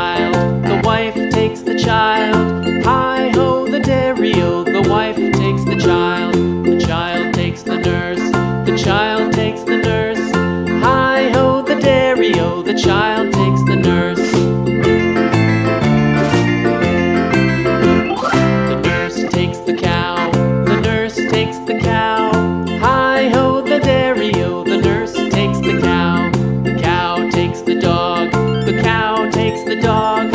child, the wife takes the child. Hi-ho, the dairy-o, the wife takes the child. The child takes the nurse, the child takes the nurse. Hi-ho, the dairy-o, the child takes the nurse. The nurse takes the cow, the nurse takes the cow. Hi-ho, the dairy-o, the nurse takes the cow. The cow takes the dog, the cow takes the dog.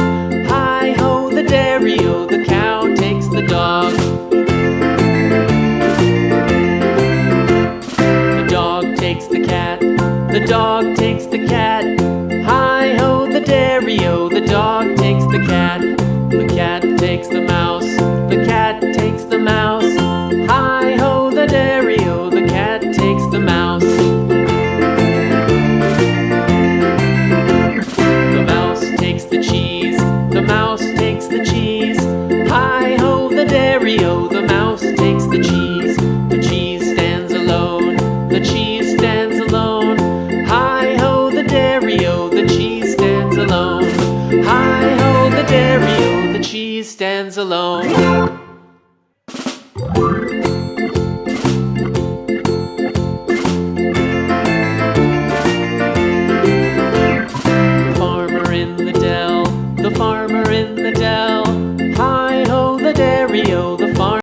Hi-ho, the dairy-o, the cow takes the dog. The dog takes the cat, the dog takes the cat. Hi-ho, the dairy-o, the dog takes the cat. The cat takes the mouse, the cat takes the mouse. Hi-ho, the dairy-o, the cat takes the mouse. The mouse takes the cheese, the mouse takes the cheese. Hi-ho, the dairy-o, the mouse takes the cheese. The cheese stands alone, the cheese stands alone. Hi-ho, the dairy-o, the cheese stands alone. Hi-ho, the dairy-o, the cheese stands alone. The farmer in the dell, the farmer in the dell. Hi-ho, the dairy-o, the